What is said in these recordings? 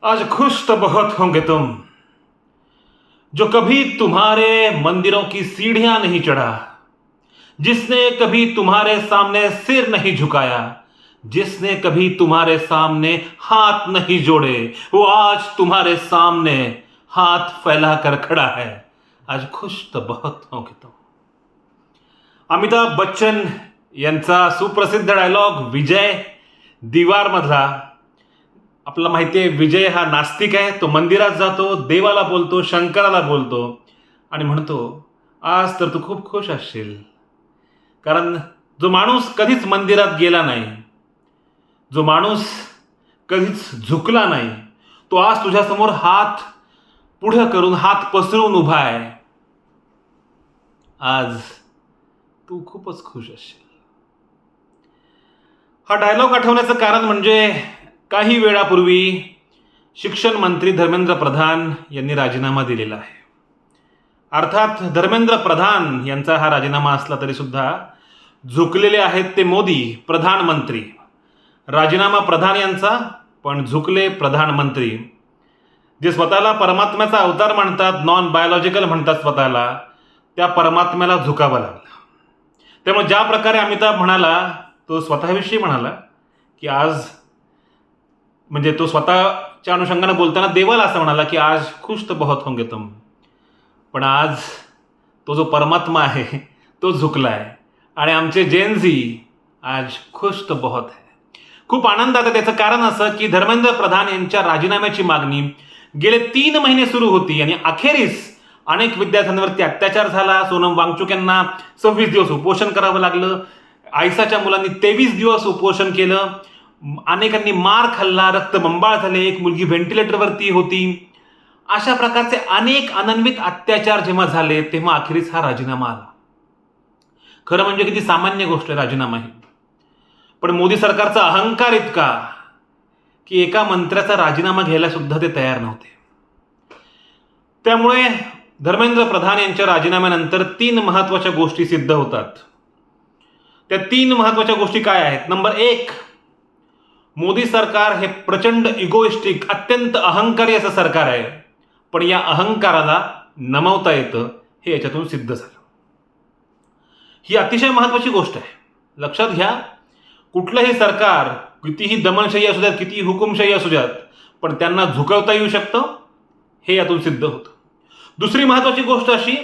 आज खुश तो बहुत होंगे तुम, जो कभी तुम्हारे मंदिरों की सीढ़ियां नहीं चढ़ा, जिसने कभी तुम्हारे सामने सिर नहीं झुकाया, जिसने कभी तुम्हारे सामने हाथ नहीं जोड़े, वो आज तुम्हारे सामने हाथ फैलाकर खड़ा है। आज खुश तो बहुत होंगे तुम। अमिताभ बच्चन यांचा सुप्रसिद्ध डायलॉग विजय दीवार मधला, आपल्याला माहिती आहे विजय हा नास्तिक आहे. तो मंदिरात जातो, देवाला बोलतो, शंकराला बोलतो आणि म्हणतो आज तर तू खूप खुश असशील, कारण जो माणूस कधीच मंदिरात गेला नाही, जो माणूस कधीच झुकला नाही, तो आज तुझ्यासमोर हात पुढे करून हात पसरून उभा आहे. आज तू खूपच खुश असशील. हा डायलॉग आठवण्याचं कारण म्हणजे काही वेळापूर्वी शिक्षण मंत्री धर्मेंद्र प्रधान यांनी राजीनामा दिलेला आहे. अर्थात धर्मेंद्र प्रधान यांचा हा राजीनामा असला तरी सुद्धा झुकलेले आहेत ते मोदी प्रधानमंत्री. राजीनामा प्रधान यांचा, पण झुकले प्रधानमंत्री, जे स्वतःला परमात्म्याचा अवतार म्हणतात, नॉन बायोलॉजिकल म्हणतात स्वतःला, त्या परमात्म्याला झुकावं लागलं. त्यामुळे ज्या प्रकारे अमिताभ म्हणाला, तो स्वतःविषयी म्हणाला की आज, म्हणजे तो स्वतःच्या अनुषंगाने बोलताना देवाला असं म्हणाला की आज खुश तो बहुत होंगे तुम. पण आज तो जो परमात्मा आहे तो झुकला आहे आणि आमचे जेनझी आज खुश तो बहुत आहे. खूप आनंदात आहे. त्याचं कारण असं की धर्मेंद्र प्रधान यांच्या राजीनाम्याची मागणी गेले 3 महिने सुरू होती आणि अखेरीस अनेक विद्यार्थ्यांवरती अत्याचार झाला. सोनम वांगचुक यांना 26 दिवस उपोषण करावं लागलं. आयसाच्या मुलांनी 23 दिवस उपोषण केलं. अनेकांनी मार खाल्ला, रक्तबंबाळ झाले, एक मुलगी व्हेंटिलेटरवरती होती. अशा प्रकारचे अनेक अनन्वित अत्याचार जेव्हा झाले तेव्हा अखेरीस हा राजीनामा आला. खरं म्हणजे किती सामान्य गोष्ट आहे राजीनामा ही, पण मोदी सरकारचा अहंकार इतका की एका मंत्र्याचा राजीनामा घ्यायला सुद्धा ते तयार नव्हते. त्यामुळे धर्मेंद्र प्रधान यांच्या राजीनाम्यानंतर 3 महत्त्वाच्या गोष्टी सिद्ध होतात. त्या 3 महत्त्वाच्या गोष्टी काय आहेत? नंबर 1, मोदी सरकार हे प्रचंड इगोइस्टिक, अत्यंत अहंकारी असं सरकार आहे, पण या अहंकाराला नमवता येतं हे याच्यातून सिद्ध झालं. ही अतिशय महत्त्वाची गोष्ट आहे. लक्षात घ्या, कुठलंही सरकार कितीही दमनशाही असू द्यात, कितीही हुकुमशाही असू द्यात, पण त्यांना झुकवता येऊ शकतं हे यातून सिद्ध होतं. दुसरी महत्त्वाची गोष्ट अशी,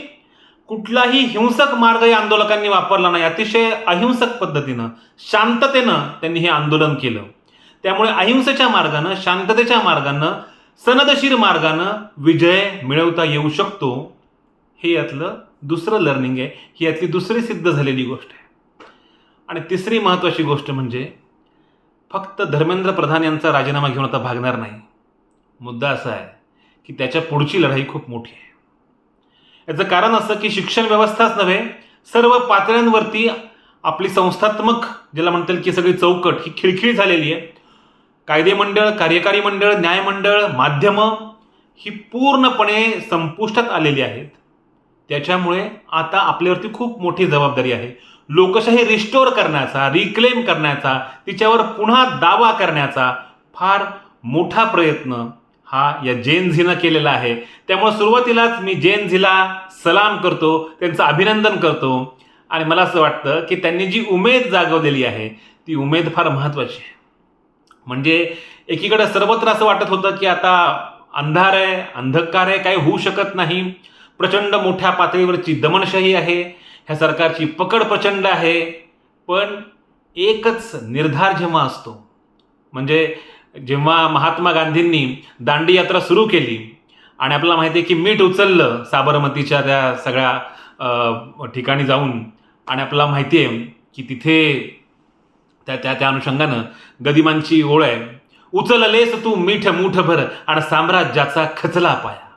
कुठलाही हिंसक मार्ग या आंदोलकांनी वापरला नाही. अतिशय अहिंसक पद्धतीनं, शांततेनं त्यांनी हे आंदोलन केलं. त्यामुळे अहिंसेच्या मार्गानं, शांततेच्या मार्गानं, सनदशीर मार्गानं विजय मिळवता येऊ शकतो हे यातलं दुसरं लर्निंग आहे. ही यातली दुसरी सिद्ध झालेली गोष्ट आहे. आणि तिसरी महत्त्वाची गोष्ट म्हणजे फक्त धर्मेंद्र प्रधान यांचा राजीनामा घेऊन आता भागणार नाही. मुद्दा असा आहे की त्याच्या पुढची लढाई खूप मोठी आहे. याचं कारण असं की शिक्षण व्यवस्थाच नव्हे, सर्व पातळ्यांवरती आपली संस्थात्मक, ज्याला म्हणता येईल की सगळी चौकट ही खिळखिळी झालेली आहे. कायदे मंडळ, कार्यकारी मंडळ, न्यायमंडळ, माध्यमं ही पूर्णपणे संपुष्टात आलेली आहेत. त्याच्यामुळे आता आपल्यावरती खूप मोठी जबाबदारी आहे. लोकशाही रिस्टोर करण्याचा, रिक्लेम करण्याचा, तिच्यावर पुन्हा दावा करण्याचा फार मोठा प्रयत्न हा या जेन झीनं केलेला आहे. त्यामुळे सुरुवातीलाच मी जेन झीला सलाम करतो, त्यांचं अभिनंदन करतो आणि मला असं वाटतं की त्यांनी जी उमेद जागवलेली आहे ती उमेद फार महत्त्वाची आहे. म्हणजे एकीकडे सर्वत्र असं वाटत होतं की आता अंधार आहे, अंधकार आहे, काही होऊ शकत नाही, प्रचंड मोठ्या पातळीवरची दमनशाही आहे, ह्या सरकारची पकड प्रचंड आहे. पण एकच निर्धार जेव्हा असतो, म्हणजे जेव्हा महात्मा गांधींनी दांडी यात्रा सुरू केली आणि आपल्याला माहिती आहे की मीठ उचललं साबरमतीच्या त्या सगळ्या ठिकाणी जाऊन, आणि आपल्याला माहिती आहे की तिथे त्या अनुषंगानं गदिमांची ओळ आहे, उचललेस तू मीठ मूठभर आणि साम्राज्याचा खचला पाया.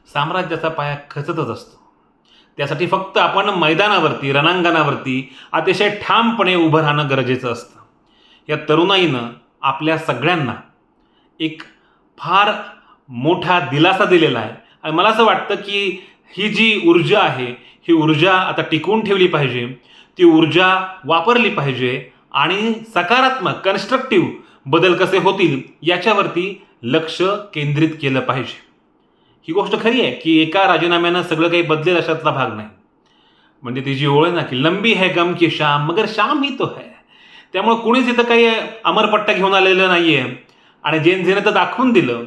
साम्राज्याचा पाया खचतच असतो. त्यासाठी फक्त आपण मैदानावरती, रणांगणावरती अतिशय ठामपणे उभं राहणं गरजेचं असतं. या तरुणाईनं आपल्या सगळ्यांना एक फार मोठा दिलासा दिलेला आहे आणि मला असं वाटतं की ही जी ऊर्जा आहे ही ऊर्जा आता टिकवून ठेवली पाहिजे, ती ऊर्जा वापरली पाहिजे आणि सकारात्मक, कन्स्ट्रक्टिव्ह बदल कसे होतील याच्यावरती लक्ष केंद्रित केलं पाहिजे. ही गोष्ट खरी आहे की एका राजीनाम्यानं सगळं काही बदलेल अशातला भाग नाही. म्हणजे ती जी ओळ आहे ना की लंबी है गम की शाम मगर शाम ही तो है. त्यामुळे कुणीच इथं काही अमरपट्टा घेऊन आलेलं नाही आहे. आणि जेनझेनं तर दाखवून दिलं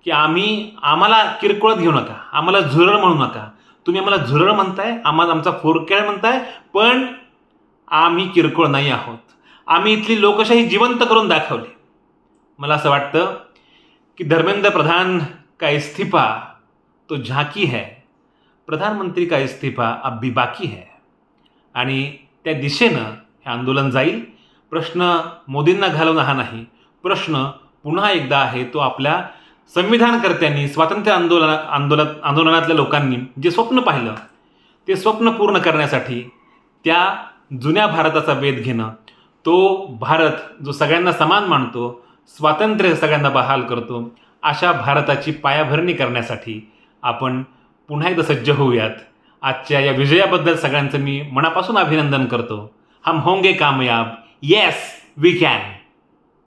की आम्हाला किरकोळत घेऊ नका, आम्हाला झुरळ म्हणू नका. तुम्ही आम्हाला झुरळ म्हणताय, आमचा फोरकेळ म्हणताय, पण आम्ही किरकोळ नाही आहोत. आम्ही इथली लोकशाही जिवंत करून दाखवली. मला असं वाटतं की धर्मेंद्र प्रधान का इस्तीफा तो झांकी है, प्रधानमंत्री का इस्तीफा अब भी बाकी है. आणि त्या दिशेनं हे आंदोलन जाईल. प्रश्न मोदींना घालवणं हा नाही, प्रश्न पुन्हा एकदा आहे तो आपल्या संविधानकर्त्यांनी, स्वातंत्र्य आंदोलनातल्या लोकांनी जे स्वप्न पाहिलं ते स्वप्न पूर्ण करण्यासाठी त्या जुन्या भारताचा वेध घेणं, तो भारत जो सगळ्यांना समान मानतो, स्वातंत्र्य सगळ्यांना बहाल करतो, अशा भारताची पायाभरणी करण्यासाठी आपण पुन्हा एकदा सज्ज होऊयात. आजच्या या विजयाबद्दल सगळ्यांचं मी मनापासून अभिनंदन करतो. हम होंगे कामयाब. Yes we can.